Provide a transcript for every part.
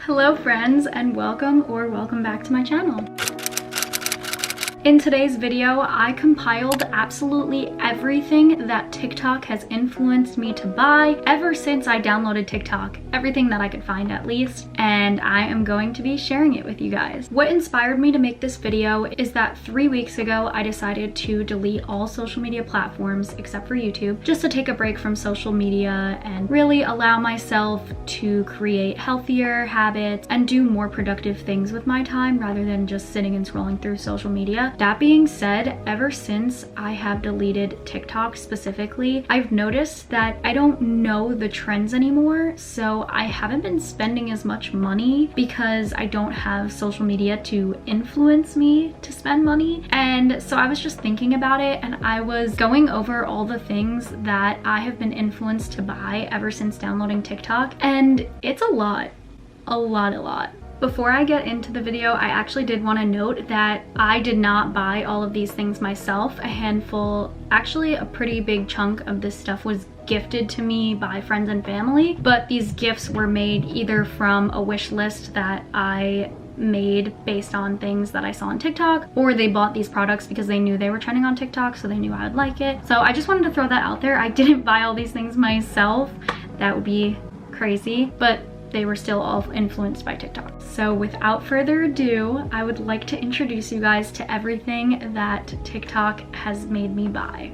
Hello friends, and welcome back to my channel. In today's video, I compiled absolutely everything that TikTok has influenced me to buy ever since I downloaded TikTok. Everything that I could find at least, and I am going to be sharing it with you guys. What inspired me to make this video is that 3 weeks ago, I decided to delete all social media platforms except for YouTube, just to take a break from social media and really allow myself to create healthier habits and do more productive things with my time rather than just sitting and scrolling through social media. That being said, ever since I have deleted TikTok specifically, I've noticed that I don't know the trends anymore, so I haven't been spending as much money because I don't have social media to influence me to spend money. And so I was just thinking about it, and I was going over all the things that I have been influenced to buy ever since downloading TikTok, and it's a lot. Before I get into the video, I actually did want to note that I did not buy all of these things myself. A handful, actually a pretty big chunk of this stuff was gifted to me by friends and family, but these gifts were made either from a wish list that I made based on things that I saw on TikTok, or they bought these products because they knew they were trending on TikTok, so they knew I would like it. So I just wanted to throw that out there. I didn't buy all these things myself. That would be crazy, but they were still all influenced by TikTok. So without further ado, I would like to introduce you guys to everything that TikTok has made me buy.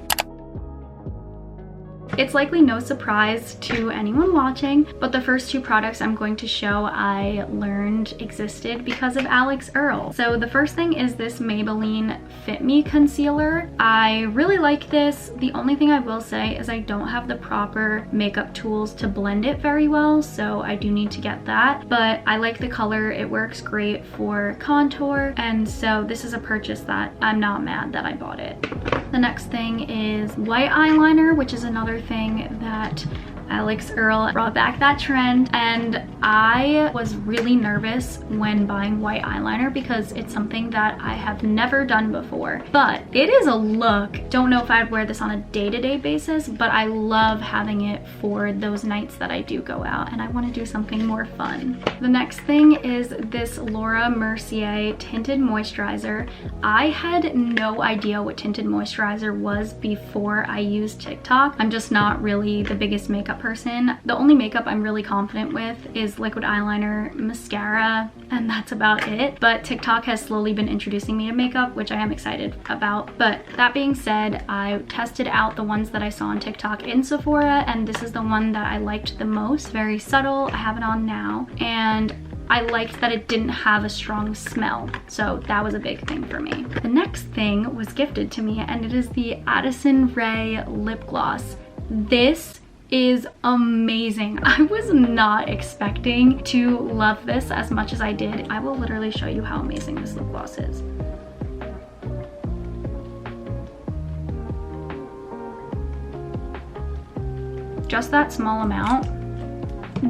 It's likely no surprise to anyone watching, but the first two products I'm going to show I learned existed because of Alex Earl. So the first thing is this Maybelline Fit Me Concealer. I really like this. The only thing I will say is I don't have the proper makeup tools to blend it very well, so I do need to get that. But I like the color. It works great for contour, and so this is a purchase that I'm not mad that I bought it. The next thing is white eyeliner, which is another thing that Alex Earl brought back that trend, and I was really nervous when buying white eyeliner because it's something that I have never done before, but it is a look. Don't know if I'd wear this on a day-to-day basis, but I love having it for those nights that I do go out and I want to do something more fun. The next thing is this Laura Mercier tinted moisturizer. I had no idea what tinted moisturizer was before I used TikTok. I'm just not really the biggest makeup person. The only makeup I'm really confident with is liquid eyeliner, mascara, and that's about it. But TikTok has slowly been introducing me to makeup, which I am excited about. But that being said, I tested out the ones that I saw on TikTok in Sephora, and this is the one that I liked the most. Very subtle. I have it on now, and I liked that it didn't have a strong smell, so that was a big thing for me. The next thing was gifted to me, and it is the Addison Rae lip gloss. This is amazing. I was not expecting to love this as much as I did. I will literally show you how amazing this lip gloss is. Just that small amount.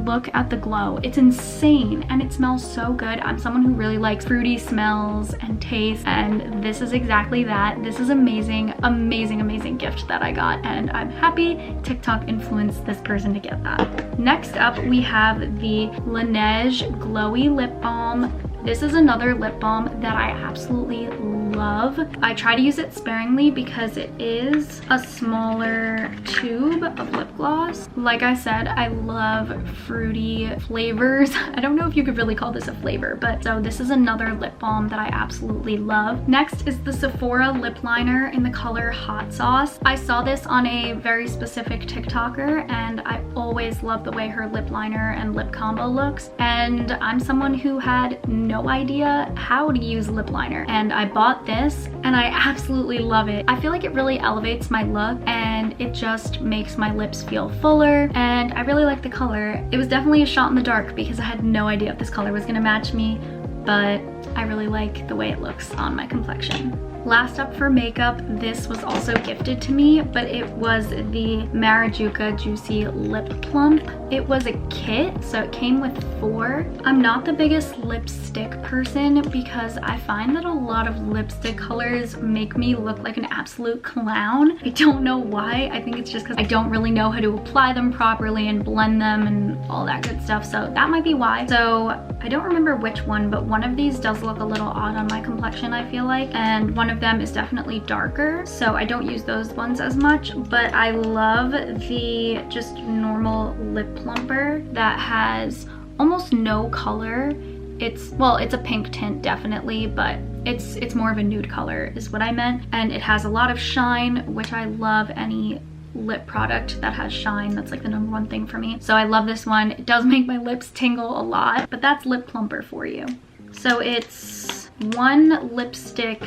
Look at the glow. It's insane, and it smells so good. I'm someone who really likes fruity smells and taste, and this is exactly that. This is amazing, amazing gift that I got, and I'm happy TikTok influenced this person to get that. Next up, we have the Laneige Glowy Lip Balm. This is another lip balm that I absolutely love. I try to use it sparingly because it is a smaller tube of lip gloss. Like I said, I love fruity flavors. I don't know if you could really call this a flavor, but so this is another lip balm that I absolutely love. Next is the Sephora lip liner in the color Hot Sauce. I saw this on a very specific TikToker, and I always love the way her lip liner and lip combo looks, and I'm someone who had no idea how to use lip liner, and I bought this and I absolutely love it. I feel like it really elevates my look, and it just makes my lips feel fuller, and I really like the color. It was definitely a shot in the dark because I had no idea if this color was gonna match me, but I really like the way it looks on my complexion. Last up for makeup, this was also gifted to me, but it was the Marajuka Juicy Lip Plump. It was a kit, so it came with 4. I'm not the biggest lipstick person because I find that a lot of lipstick colors make me look like an absolute clown. I don't know why. I think it's just because I don't really know how to apply them properly and blend them and all that good stuff, so that might be why. So I don't remember which one, but one of these does look a little odd on my complexion, I feel like, and one of them is definitely darker, so I don't use those ones as much. But I love the just normal lip plumper that has almost no color. It's a pink tint definitely, but it's more of a nude color is what I meant, and it has a lot of shine, which I love. Any lip product that has shine, that's like the #1 thing for me, so I love this one. It does make my lips tingle a lot, but that's lip plumper for you. So it's 1 lipstick,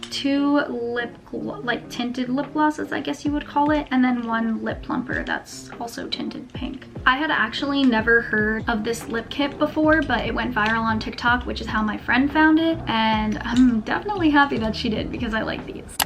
2 like tinted lip glosses, I guess you would call it, and then 1 lip plumper that's also tinted pink. I had actually never heard of this lip kit before, but it went viral on TikTok, which is how my friend found it, and I'm definitely happy that she did because I like these.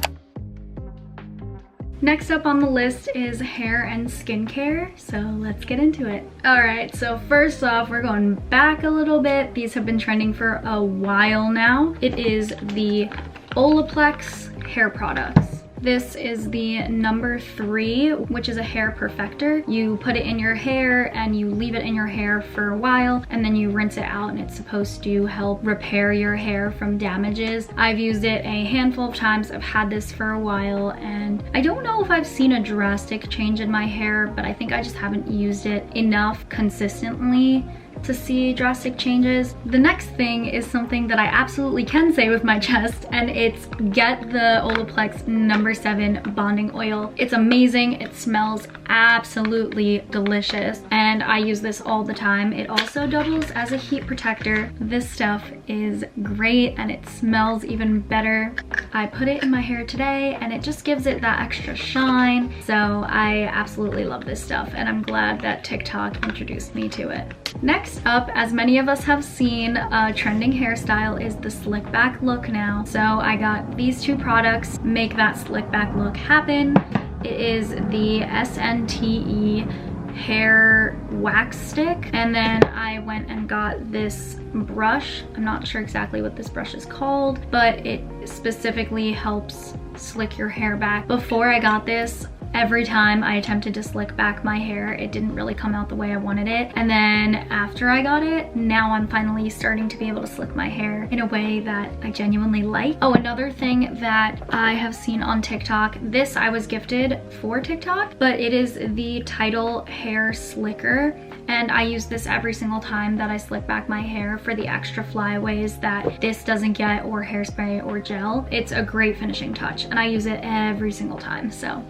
Next up on the list is hair and skincare, so let's get into it. All right, so first off, we're going back a little bit. These have been trending for a while now. It is the Olaplex hair products. This is the #3, which is a hair perfector. You put it in your hair and you leave it in your hair for a while, and then you rinse it out, and it's supposed to help repair your hair from damages. I've used it a handful of times. I've had this for a while, and I don't know if I've seen a drastic change in my hair, but I think I just haven't used it enough consistently to see drastic changes. The next thing is something that I absolutely can say with my chest, and it's get the Olaplex #7 bonding oil. It's amazing. It smells absolutely delicious, and I use this all the time. It also doubles as a heat protector. This stuff is great, and it smells even better. I put it in my hair today, and it just gives it that extra shine. So I absolutely love this stuff, and I'm glad that TikTok introduced me to it. Next up, as many of us have seen, a trending hairstyle is the slick back look now. So I got these 2 products, make that slick back look happen. It is the SNTE hair wax stick, and then I went and got this brush. I'm not sure exactly what this brush is called, but it specifically helps slick your hair back. Before I got this, every time I attempted to slick back my hair, it didn't really come out the way I wanted it. And then after I got it, now I'm finally starting to be able to slick my hair in a way that I genuinely like. Oh, another thing that I have seen on TikTok, this I was gifted for TikTok, but it is the Tidal Hair Slicker. And I use this every single time that I slick back my hair for the extra flyaways that this doesn't get, or hairspray or gel. It's a great finishing touch, and I use it every single time, so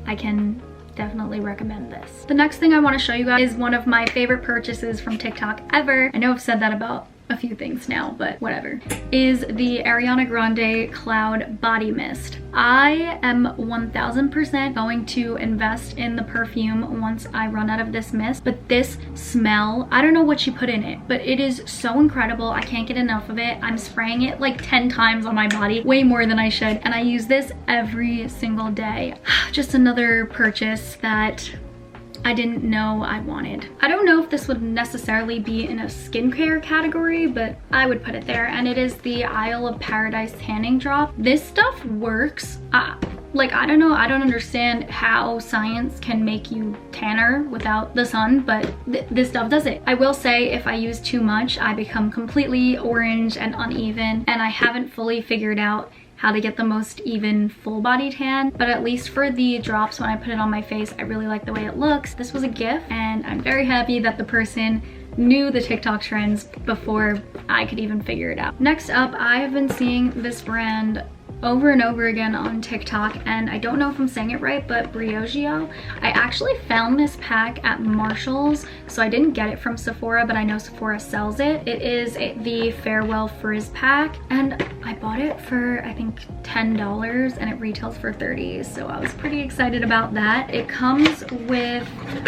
I can definitely recommend this. The next thing I want to show you guys is one of my favorite purchases from TikTok ever. I know I've said that about a few things now, but whatever, is the Ariana Grande Cloud Body Mist. I am 1000% going to invest in the perfume once I run out of this mist, but this smell, I don't know what she put in it, but it is so incredible. I can't get enough of it. I'm spraying it like 10 times on my body, way more than I should, and I use this every single day. Just another purchase that I didn't know I wanted. I don't know if this would necessarily be in a skincare category, but I would put it there, and it is the Isle of Paradise Tanning Drop. This stuff works. Like, I don't know, I don't understand how science can make you tanner without the sun, but this stuff does it. I will say, if I use too much, I become completely orange and uneven, and I haven't fully figured out how to get the most even full body tan, but at least for the drops, when I put it on my face, I really like the way it looks. This was a gift, and I'm very happy that the person knew the TikTok trends before I could even figure it out. Next up, I have been seeing this brand over and over again on TikTok, and I don't know if I'm saying it right, but Briogeo. I actually found this pack at Marshall's, so I didn't get it from Sephora, but I know Sephora sells it. It is the Farewell Frizz pack, and I bought it for I think $10, and it retails for $30, so I was pretty excited about that. It comes with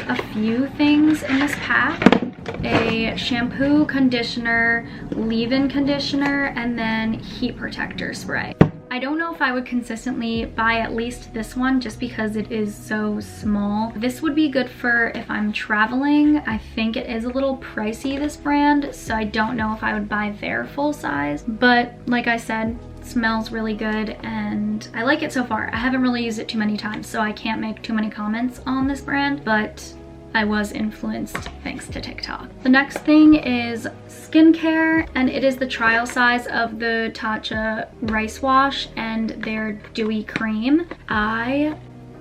a few things in this pack. a shampoo, conditioner, leave-in conditioner, and then heat protector spray. I don't know if I would consistently buy at least this one just because it is so small. This would be good for if I'm traveling. I think it is a little pricey, this brand, so I don't know if I would buy their full size. But like I said, it smells really good and I like it so far. I haven't really used it too many times, so I can't make too many comments on this brand, but I was influenced thanks to TikTok. The next thing is skincare, and it is the trial size of the Tatcha Rice Wash and their Dewy Cream. I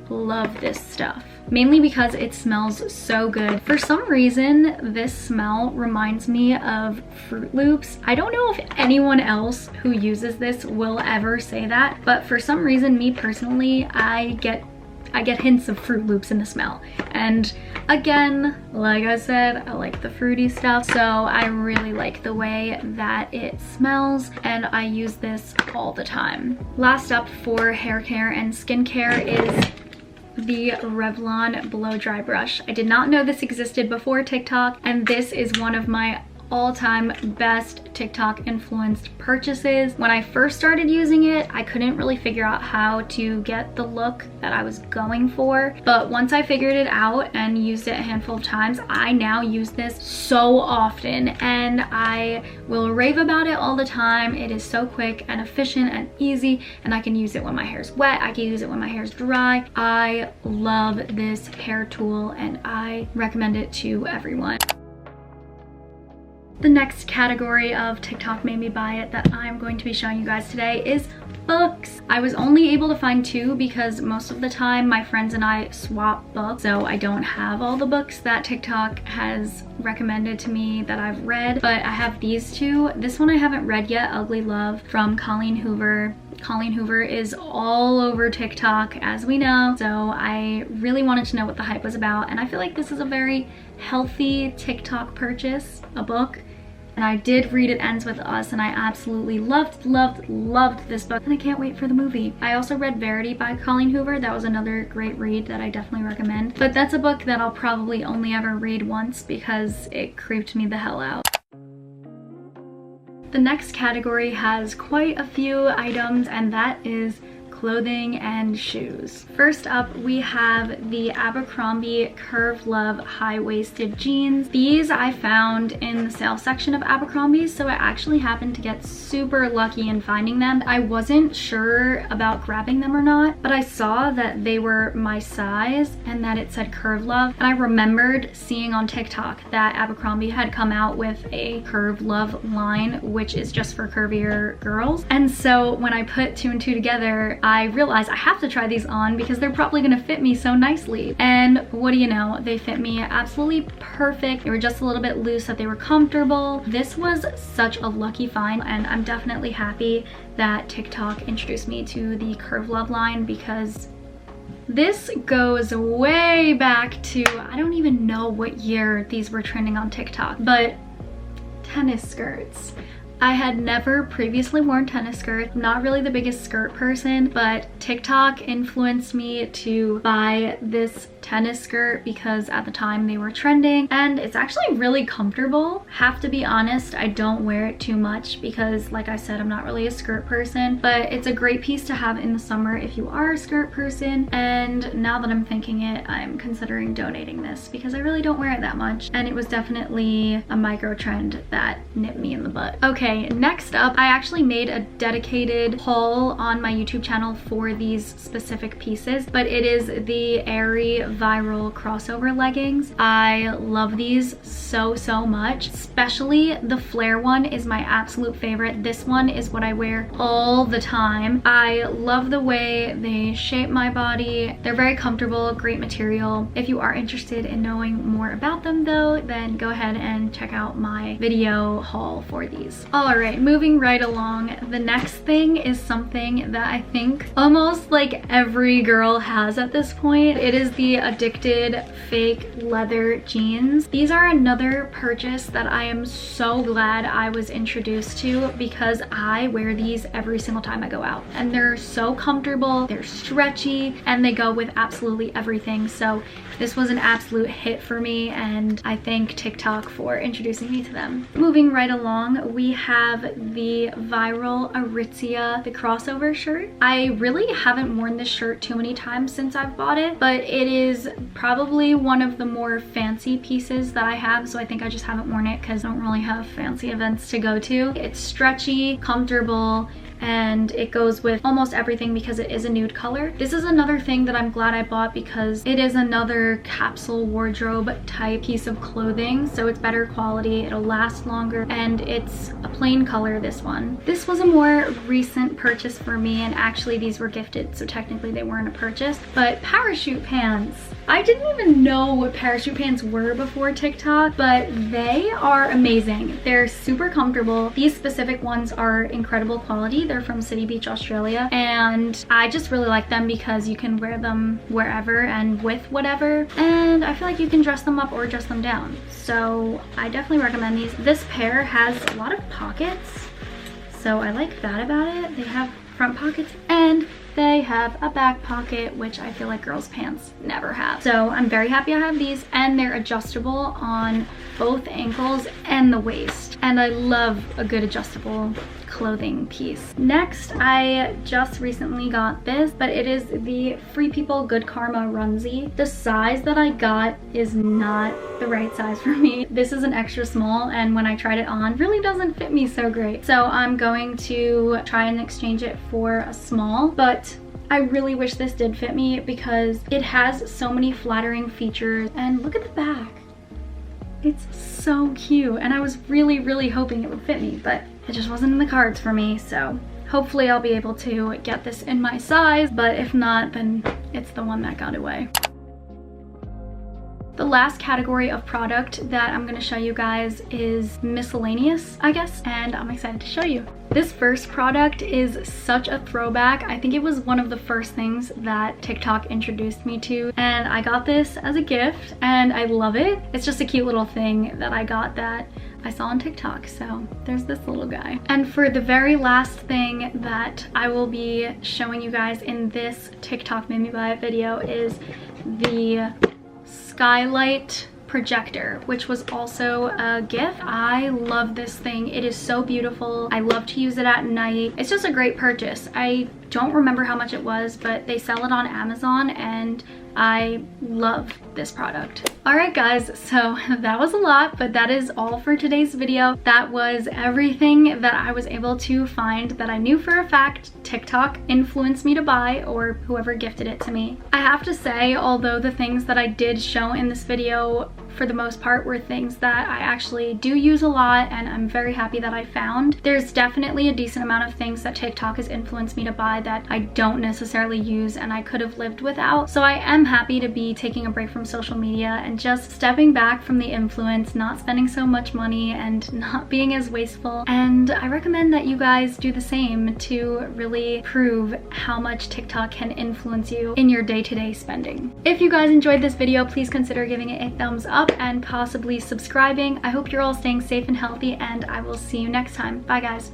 love this stuff, mainly because it smells so good. For some reason, this smell reminds me of Fruit Loops. I don't know if anyone else who uses this will ever say that, but for some reason, me personally, I get hints of Fruit Loops in the smell. And again, like I said, I like the fruity stuff, so I really like the way that it smells, and I use this all the time. Last up for hair care and skincare is the Revlon Blow Dry Brush. I did not know this existed before TikTok, and this is one of my all-time best TikTok influenced purchases. When I first started using it, I couldn't really figure out how to get the look that I was going for, but once I figured it out and used it a handful of times, I now use this so often and I will rave about it all the time. It is so quick and efficient and easy, and I can use it when my hair's wet, I can use it when my hair's dry. I love this hair tool and I recommend it to everyone. The next category of TikTok made me buy it that I'm going to be showing you guys today is books. I was only able to find 2 because most of the time my friends and I swap books, so I don't have all the books that TikTok has recommended to me that I've read, but I have these 2. This one I haven't read yet, Ugly Love from Colleen Hoover. Colleen Hoover is all over TikTok, as we know, so I really wanted to know what the hype was about, and I feel like this is a very healthy TikTok purchase, a book. And I did read It Ends With Us, and I absolutely loved this book, and I can't wait for the movie. I also read Verity by Colleen Hoover. That was another great read that I definitely recommend. But that's a book that I'll probably only ever read once because it creeped me the hell out. The next category has quite a few items, and that is clothing and shoes. First up, we have the Abercrombie Curve Love high-waisted jeans. These I found in the sale section of Abercrombie, so I actually happened to get super lucky in finding them. I wasn't sure about grabbing them or not, but I saw that they were my size and that it said Curve Love, and I remembered seeing on TikTok that Abercrombie had come out with a Curve Love line, which is just for curvier girls. And so when I put 2 and 2 together, I realized I have to try these on because they're probably gonna fit me so nicely. And what do you know, they fit me absolutely perfect. They were just a little bit loose, that they were comfortable. This was such a lucky find, and I'm definitely happy that TikTok introduced me to the Curve Love line because this goes way back to, I don't even know what year these were trending on TikTok, but tennis skirts. I had never previously worn tennis skirts. I'm not really the biggest skirt person, but TikTok influenced me to buy this tennis skirt because at the time they were trending, and it's actually really comfortable. Have to be honest, I don't wear it too much because, like I said, I'm not really a skirt person, but it's a great piece to have in the summer if you are a skirt person. And now that I'm thinking it, I'm considering donating this because I really don't wear it that much, and it was definitely a micro trend that nipped me in the butt. Okay, next up, I actually made a dedicated haul on my YouTube channel for these specific pieces, but it is the Aerie Viral crossover leggings. I love these so much, especially the flare one is my absolute favorite. This one is what I wear all the time. I love the way they shape my body. They're very comfortable, great material. If you are interested in knowing more about them though, then go ahead and check out my video haul for these. All right, moving right along, the next thing is something that I think almost like every girl has at this point. It is the Addicted fake leather jeans. These are another purchase that I am so glad I was introduced to because I wear these every single time I go out. And they're so comfortable, they're stretchy, and they go with absolutely everything. So this was an absolute hit for me, and I thank TikTok for introducing me to them. Moving right along, we have the viral Aritzia, the crossover shirt. I really haven't worn this shirt too many times since I've bought it, but it is probably one of the more fancy pieces that I have, so I think I just haven't worn it because I don't really have fancy events to go to. It's stretchy, comfortable, and it goes with almost everything because it is a nude color. This is another thing that I'm glad I bought because it is another capsule wardrobe type piece of clothing, so it's better quality, it'll last longer, and it's a plain color, this one. This was a more recent purchase for me, and actually these were gifted, so technically they weren't a purchase, but parachute pants. I didn't even know what parachute pants were before TikTok, but they are amazing. They're super comfortable. These specific ones are incredible quality. They're from City Beach, Australia, and I just really like them because you can wear them wherever and with whatever, and I feel like you can dress them up or dress them down. So I definitely recommend these. This pair has a lot of pockets, so I like that about it. They have front pockets and they have a back pocket, which I feel like girls' pants never have. So I'm very happy I have these, and they're adjustable on both ankles and the waist. And I love a good adjustable clothing piece. Next, I just recently got this, but it is the Free People Good Karma onesie. The size that I got is not the right size for me. This is an extra small, and when I tried it on, really doesn't fit me so great. So I'm going to try and exchange it for a small, but I really wish this did fit me because it has so many flattering features, and look at the back. It's so cute, and I was really hoping it would fit me, but it just wasn't in the cards for me, so hopefully I'll be able to get this in my size, but if not, then it's the one that got away. The last category of product that I'm going to show you guys is miscellaneous, I guess, and I'm excited to show you. This first product is such a throwback. I think it was one of the first things that TikTok introduced me to, and I got this as a gift and I love it. It's just a cute little thing that I got that I saw on TikTok, so there's this little guy. And for the very last thing that I will be showing you guys in this TikTok made me buy it video is the skylight projector, which was also a gift. I love this thing. It is so beautiful. I love to use it at night. It's just a great purchase. I don't remember how much it was, but they sell it on Amazon, and I love this product. Alright guys, so that was a lot, but that is all for today's video. That was everything that I was able to find that I knew for a fact TikTok influenced me to buy, or whoever gifted it to me. I have to say, although the things that I did show in this video for the most part were things that I actually do use a lot, and I'm very happy that I found, there's definitely a decent amount of things that TikTok has influenced me to buy that I don't necessarily use and I could have lived without. So I am happy to be taking a break from social media and just stepping back from the influence, not spending so much money and not being as wasteful. And I recommend that you guys do the same to really prove how much TikTok can influence you in your day-to-day spending. If you guys enjoyed this video, please consider giving it a thumbs up and possibly subscribing. I hope you're all staying safe and healthy, and I will see you next time. Bye guys.